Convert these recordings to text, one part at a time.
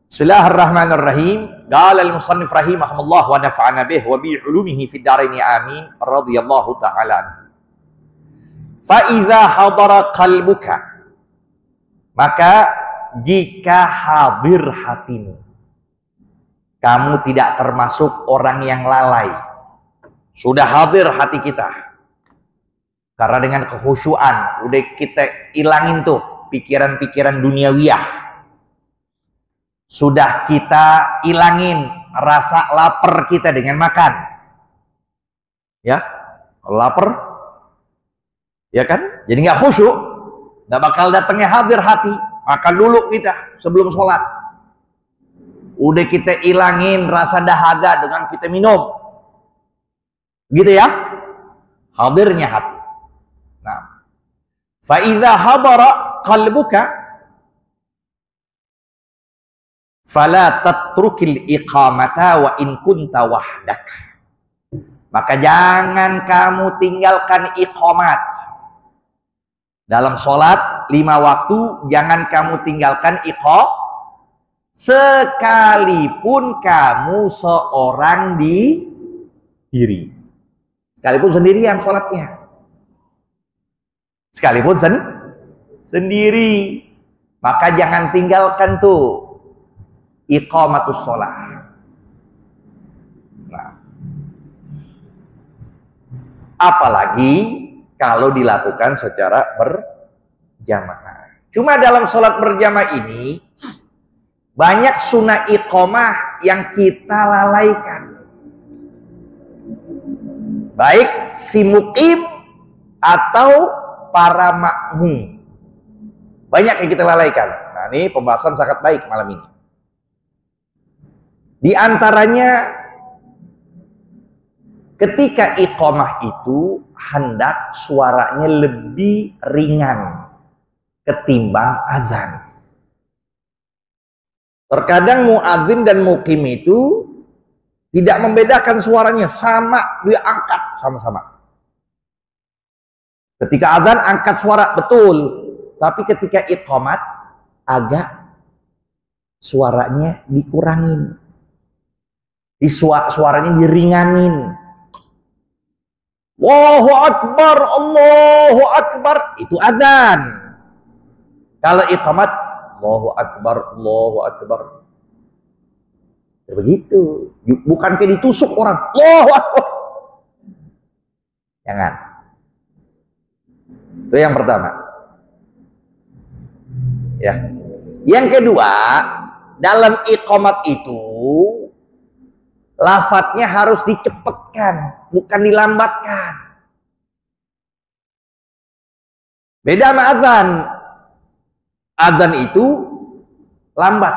Bismillahirrahmanirrahim. Qala al-musannif rahimahullah wa nafa'ana bih wa bi 'ulumihi fid dharain amin radhiyallahu ta'ala anhu. Fa idza hadara qalbuka, maka jika hadir hatimu, kamu tidak termasuk orang yang lalai. Sudah hadir hati kita. Karena dengan kekhusyuan udah kita ilangin tuh pikiran-pikiran duniawiyah. Sudah kita ilangin rasa lapar kita dengan makan. Ya, lapar, ya kan? Jadi nggak khusyuk, nggak bakal datangnya hadir hati. Makan dulu kita sebelum sholat. Udah kita ilangin rasa dahaga dengan kita minum, gitu ya? Hadirnya hati. Nah, fa idza hadara qalbuka fala tatrukil iqamata wa in kunta wahdak. Maka jangan kamu tinggalkan iqamat. Dalam sholat 5 waktu, jangan kamu tinggalkan iqamat. Sekalipun kamu seorang diri. Sekalipun sendirian sholatnya. Sekalipun sendiri. Maka jangan tinggalkan tuh iqamatus sholat. Nah, apalagi kalau dilakukan secara berjamaah. Cuma dalam sholat berjamaah ini banyak sunnah iqamah yang kita lalaikan. Baik si muqim atau para makmum. Banyak yang kita lalaikan. Nah, ini pembahasan sangat baik malam ini. Di antaranya ketika iqamah itu hendak suaranya lebih ringan ketimbang azan. Terkadang muadzin dan muqim itu tidak membedakan suaranya, sama dia angkat sama-sama. Ketika azan angkat suara betul, tapi ketika iqamat agak suaranya dikurangin. Suaranya diringanin. Allahu Akbar, Allahu Akbar, itu azan. Kalau iqamat, Allahu Akbar, Allahu Akbar. Ya begitu. Bukan kayak ditusuk orang. Allahu Akbar. Jangan. Itu yang pertama. Ya. Yang kedua, dalam iqamat itu lafadznya harus dicepatkan, bukan dilambatkan. Beda sama azan. Azan itu lambat,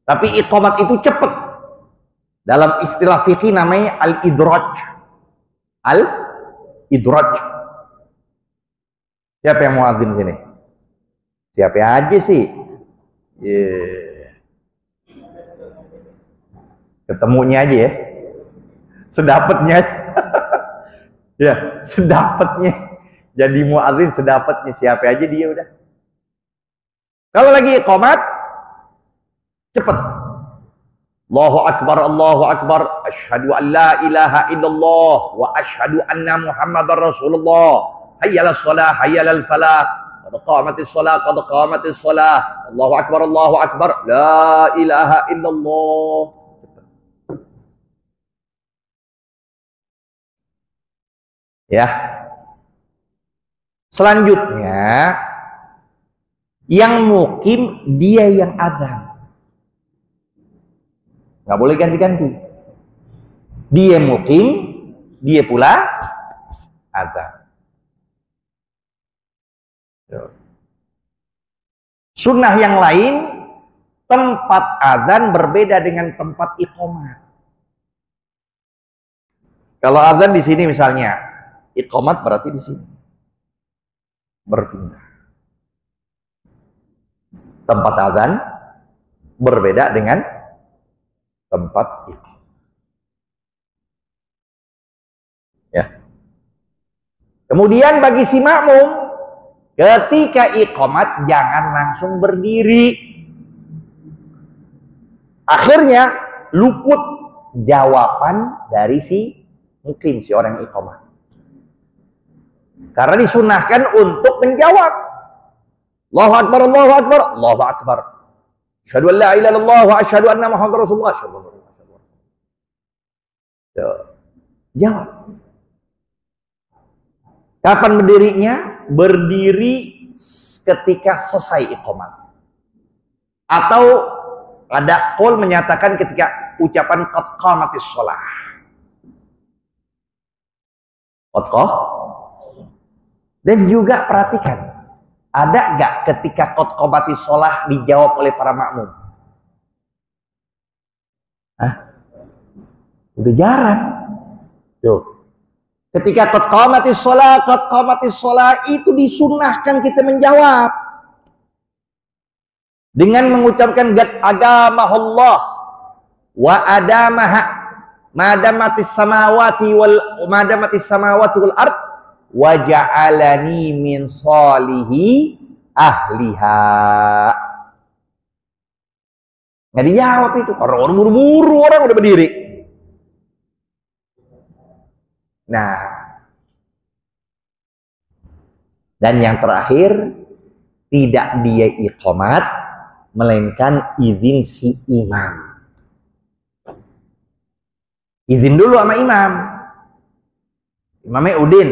tapi iqamat itu cepat. Dalam istilah fikih namanya al-idraj. Al-idraj. Siapa yang mau azan sini? Siapa aja sih? Ketemunya aja ya, sedapatnya. Ya, sedapatnya. Jadi muadzin sedapatnya, siapa aja dia udah. Kalau lagi iqamat cepat. Allahu Akbar, Allahu Akbar, asyhadu an la ilaha illallah wa asyhadu anna Muhammadar Rasulullah. Hayyalas shalah, hayyalal falah, qad qamatis shalah, qad qamatis shalah. Allahu Akbar, Allahu Akbar, la ilaha illallah. Ya. Selanjutnya yang mukim dia yang azan. Nggak boleh ganti-ganti. Dia mukim, dia pula azan. Sunnah yang lain, tempat azan berbeda dengan tempat iqamat. Kalau azan di sini misalnya, iqamat berarti di sini. Berpindah. Tempat azan berbeda dengan tempat itu. Ya. Kemudian bagi si makmum, ketika iqamat jangan langsung berdiri. Akhirnya luput jawaban dari si mukrim, si orang iqamah. Karena disunahkan untuk menjawab. Allahu Akbar, Allahu Akbar, Allahu Akbar. Asyhadu an la ilaha illallah wa asyhadu anna Muhammadar Rasulullah. Jawab. Kapan berdirinya? Berdiri ketika selesai iqamat. Atau ada qaul menyatakan ketika ucapan qad qamatis shalah. Dan juga perhatikan, ada nggak ketika qad qamatis shalah dijawab oleh para makmum? Hah? Udah jarang. Tuh. Ketika qad qamatis shalah itu disunnahkan kita menjawab dengan mengucapkan agamahullah wa adamaha madamatis samawati wal ard wa ja'alani min salihi ahliha. Nggak dijawab itu karena orang buru-buru, orang udah berdiri. Nah, dan yang terakhir, tidak dia iqamat melainkan izin si imam. Izin dulu sama imam. Imamnya Udin,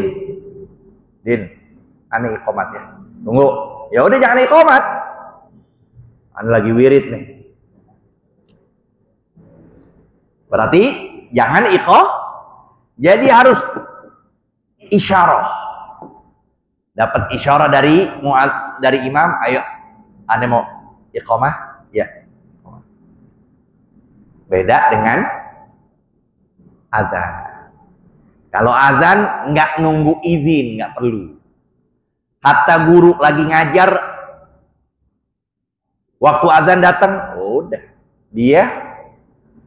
aneh iqamat ya. Tunggu, ya udah jangan iqamat. Aneh lagi wirid nih. Berarti jangan iqamat. Jadi harus isyarah. Dapat isyarah dari imam, ayo, ane mau iqamah, ya. Beda dengan azan. Kalau azan nggak nunggu izin, nggak perlu. Hatta guru lagi ngajar, waktu azan datang, udah dia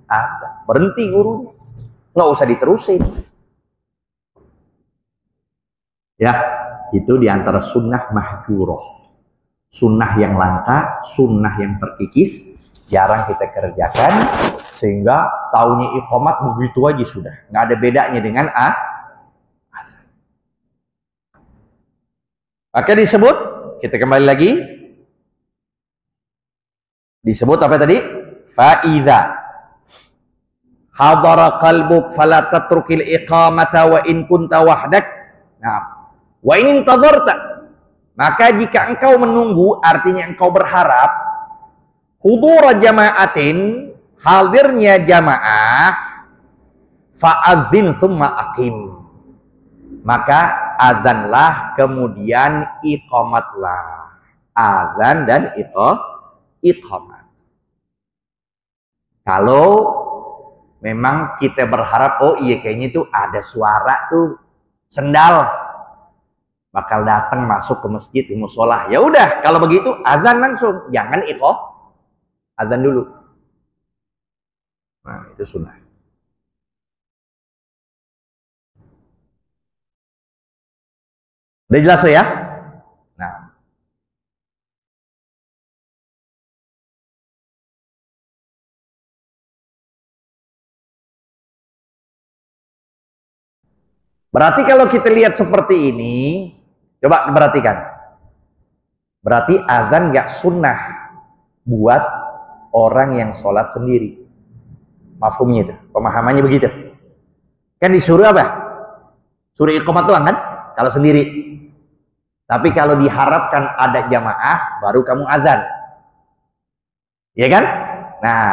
azan, berhenti gurunya. Nggak usah diterusin. Ya, itu diantara sunnah mahjurah. Sunnah yang langka, sunnah yang terkikis, jarang kita kerjakan, sehingga taunya iqamat begitu aja sudah. Nggak ada bedanya dengan azan. Maka disebut, kita kembali lagi, disebut apa tadi? Fa'idha hadara qalbuk fala tatrukil iqamata wa in kunta wahdak. Nah, wa in intadharta, maka jika engkau menunggu, artinya engkau berharap hudur jama'atin, hadirnya jamaah, fa'adzin thumma aqim, maka azanlah kemudian iqamatlah. Azan dan iqamat. Kalau memang kita berharap, oh iya kayaknya itu ada suara tuh sendal, bakal datang masuk ke masjid, di musola. Ya udah, kalau begitu azan langsung, jangan azan dulu. Nah, itu sunnah. Udah jelas ya? Nah, berarti kalau kita lihat seperti ini, coba perhatikan. Berarti azan nggak sunnah buat orang yang sholat sendiri. Mafhumnya itu, pemahamannya begitu. Kan disuruh apa? Suruh iqamat doang kan? Kalau sendiri. Tapi kalau diharapkan ada jamaah, baru kamu azan. Ya kan? Nah,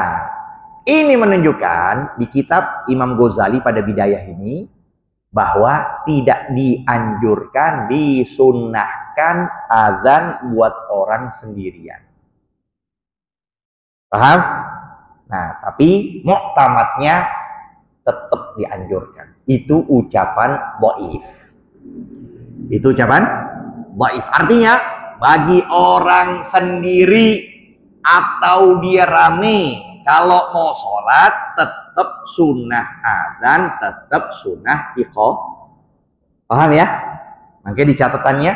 ini menunjukkan di kitab Imam Ghazali pada Bidayah ini, bahwa tidak dianjurkan, disunnahkan azan buat orang sendirian. Paham? Nah, tapi muktamadnya tetap dianjurkan. Itu ucapan dhaif. Itu ucapan dhaif. Artinya, bagi orang sendiri atau dia rame, kalau mau sholat tetap sunnah azan, tetap sunnah iqamah. Paham ya? Makanya di catatannya,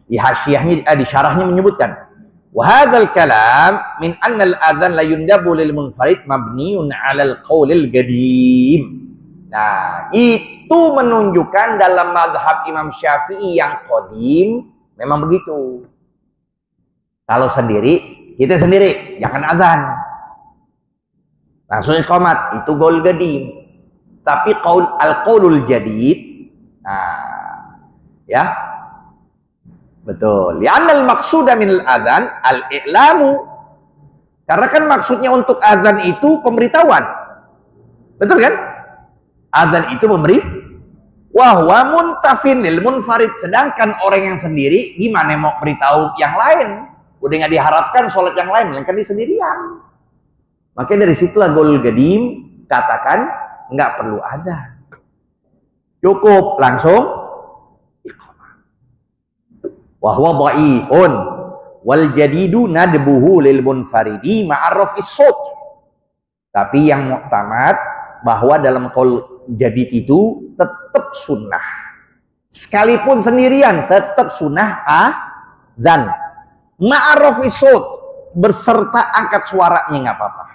di hasyahnya, di syarahnya menyebutkan, Wa hadzal kalam min anna al-adzan la yundabu lil munfarid mabniun 'ala al-qaulil qadim. Nah, itu menunjukkan dalam mazhab Imam Syafi'i yang qadim memang begitu. Kalau sendiri, kita sendiri, jangan azan. Langsung iqamat, itu qaul qadim. Tapi al-qaulul jadid, nah, ya. Betul. Li'anna al-maqsuda min al-adzan al-i'lamu. Karena kan maksudnya untuk azan itu pemberitahuan. Betul kan? Azan itu memberi wa huwa muntafin lil munfarid. Sedangkan orang yang sendiri gimana mau beritahu yang lain? Udah nggak diharapkan sholat yang lain, melainkan di sendirian. Makanya dari situlah qaul qadim katakan nggak perlu azan. Cukup langsung iqamah. Wa huwa dhaifun wal jadidu nadbuhu lil munfaridi ma'arrafis shut. Tapi yang muktamad bahwa dalam qaul jadid itu tetap sunnah. Sekalipun sendirian tetap sunnah azan. Ma'arrafis shut, berserta angkat suaranya nggak apa-apa.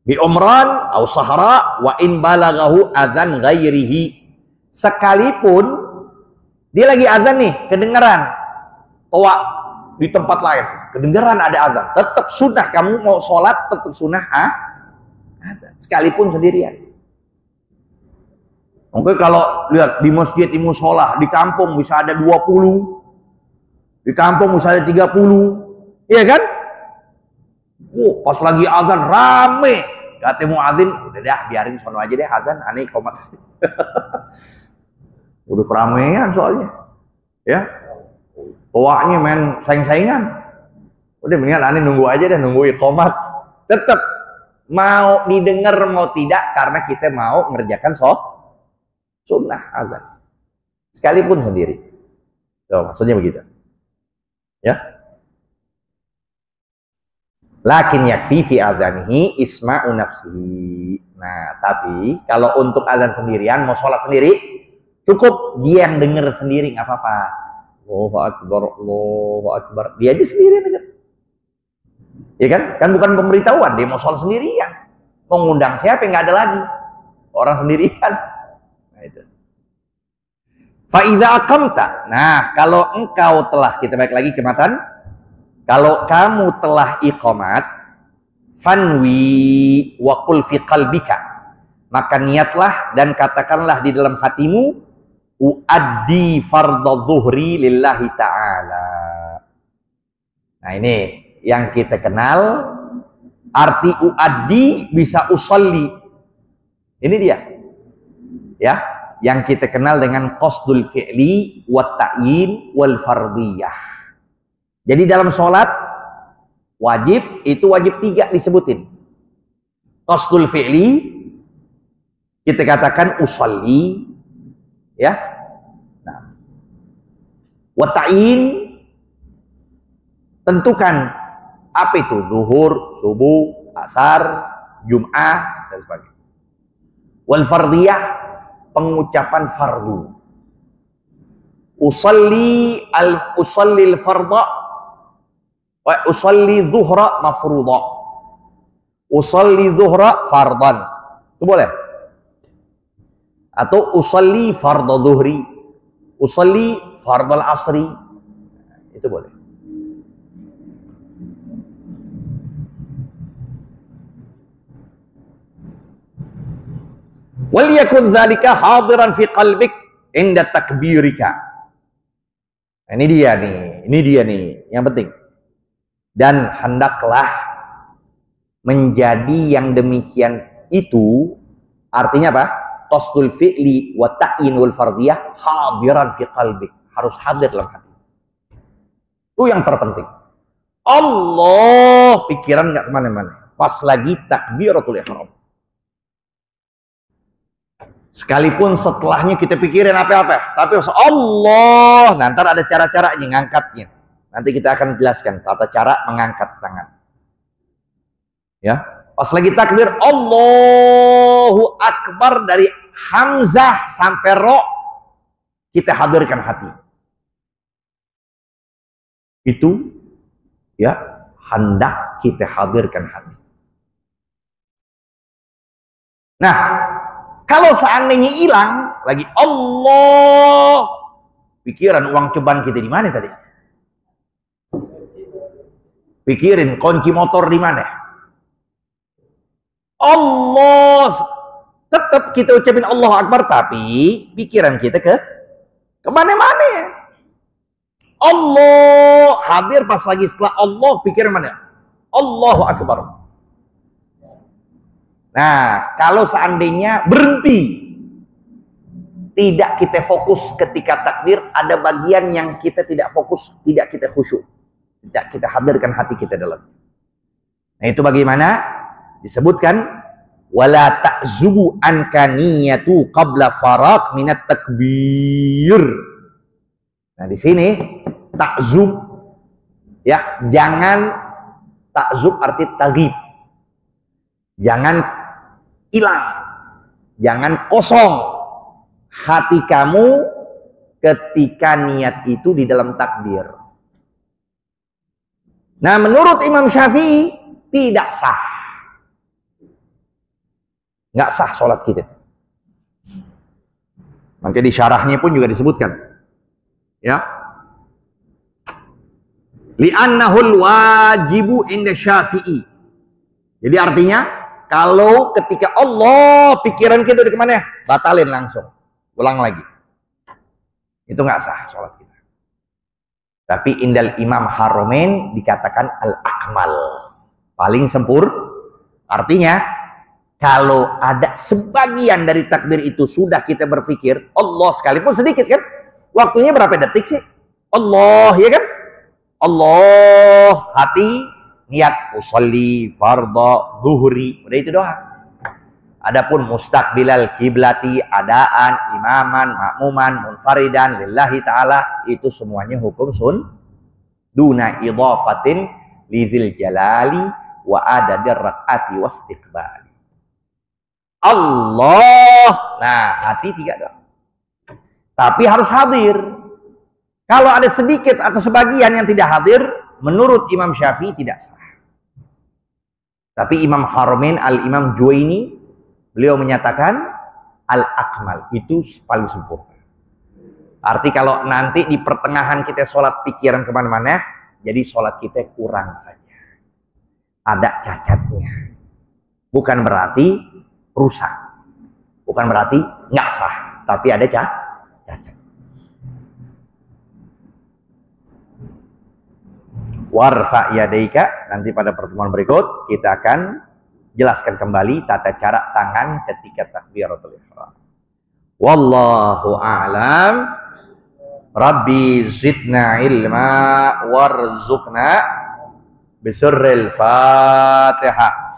Bi umran au sahara wa in balagahu adzan ghairihi. Sekalipun dia lagi azan nih, kedengeran toa di tempat lain, kedengeran ada azan, tetap sunnah. Kamu mau sholat tetap sunnah azan, sekalipun sendirian. Mungkin kalau lihat di masjid, di musola, di kampung bisa ada 20, di kampung bisa ada 30, iya kan? Pas lagi azan rame, kata muadzin, udah dah biarin sono aja deh azan, aneh komat. Udah keramaian soalnya, ya. Toaknya main saing-saingan. Udah mendingan aneh nunggu aja deh, nunggu iqamat. Tetap mau didengar mau tidak, karena kita mau mengerjakan sunnah azan. Sekalipun sendiri. Tuh, maksudnya begitu. Ya. Lakin yakfi fi adzanihi isma'u nafsihi. Nah, tapi kalau untuk azan sendirian, mau sholat sendiri, cukup dia yang dengar sendiri, nggak apa-apa. Allahu Akbar, Allahu Akbar. Dia aja sendiri dengar. Ya kan? Kan bukan pemberitahuan, dia mau sholat sendirian. Mau ngundang siapa, nggak ada lagi. Orang sendirian. Nah, itu. Fa idza aqamta. Nah, kalau engkau telah, kita balik lagi ke matan. Kalau kamu telah iqamat, fanwi wa qul fi qalbika. Maka niatlah dan katakanlah di dalam hatimu, uaddi fardhu zuhri lillahi ta'ala. Nah, ini yang kita kenal. Arti uaddi bisa usolli. Ini dia. Ya, yang kita kenal dengan qasdul fi'li wa ta'yin wal fardiyah. Jadi dalam sholat wajib, itu wajib 3 disebutin. Qasdul fi'li kita katakan usolli, ya. Nah, wa ta'yin tentukan apa itu, zuhur, subuh, asar, jum'ah dan sebagainya. Wal fardiyah pengucapan fardu. Usolli al fardha wa usolli zuhra mafruḍa. Usolli zuhra fardan. Itu boleh. Atau usolli fardhu zuhri, usolli fardhu asri, itu boleh. Wal yakun dzalika hadiran fi qalbik inda takbirika. Nah, ini dia nih yang penting. Dan hendaklah menjadi yang demikian itu, artinya apa? Qasdul fi'li wa ta'yinul fardiyah hadiran fi qalbik, harus hadir dalam hati. Itu yang terpenting. Allah, pikiran nggak kemana-mana. Pas lagi takbiratul ihram. Sekalipun setelahnya kita pikirin apa-apa, tapi Allah, nanti ada cara-caranya ngangkatnya. Nanti kita akan jelaskan tata cara mengangkat tangan. Ya, pas lagi takbir Allahu Akbar, dari hamzah sampai ro kita hadirkan hati. Itu ya hendak kita hadirkan hati. Nah, kalau seandainya hilang lagi Allah, pikiran uang ceban kita di mana tadi? Pikirin kunci motor di mana? Allah, tetap kita ucapin Allahu Akbar, tapi pikiran kita ke mana-mana ya. Allah hadir pas lagi setelah Allah, pikiran mana? Allahu Akbar. Nah, kalau seandainya berhenti, tidak kita fokus ketika takbir, ada bagian yang kita tidak fokus, tidak kita khusyuk, tidak kita hadirkan hati kita dalam. Nah, itu bagaimana? Disebutkan wala ta'zubu anka niyatu qabla faraq minat takbir. Nah, di sini ta'zub ya, jangan ta'zub arti taghib. Jangan hilang, jangan kosong hati kamu ketika niat itu di dalam takbir. Nah, menurut Imam Syafi'i tidak sah. Nggak sah sholat kita. Maka di syarahnya pun juga disebutkan. Ya. Li'annahul wajibu inda Syafi'i. Jadi artinya, kalau ketika Allah, pikiran kita udah kemana? Batalin langsung. Ulang lagi. Itu nggak sah sholat kita. Tapi indal Imam Haramain dikatakan al-akmal. Paling sempurna. Artinya, kalau ada sebagian dari takbir itu sudah kita berpikir, Allah sekalipun sedikit kan? Waktunya berapa detik sih? Allah, ya kan? Allah, hati, niat, usolli, fardhu, zuhri. Udah itu doang. Adapun mustaqbilal kiblati, adaan, imaman, makmuman, munfaridan, lillahi ta'ala, itu semuanya hukum duna idhafatin lidzil jalali wa adadir rak'ati wastiqbali. Allah, nah hati tiga dong. Tapi harus hadir. Kalau ada sedikit atau sebagian yang tidak hadir, menurut Imam Syafi'i tidak sah. Tapi Imam Haramain Al-Imam Juwaini, beliau menyatakan al-akmal itu paling sempurna. Arti kalau nanti di pertengahan kita sholat pikiran kemana-mana, jadi sholat kita kurang saja. Ada cacatnya. Bukan berarti rusak. Bukan berarti nggak sah. Tapi ada cacat. Warfa yadaika, nanti pada pertemuan berikut kita akan jelaskan kembali tata cara tangan ketika takbiratul ihram. Wallahu a'lam. Rabbi zidna ilma warzuqna bisirril Fatihah.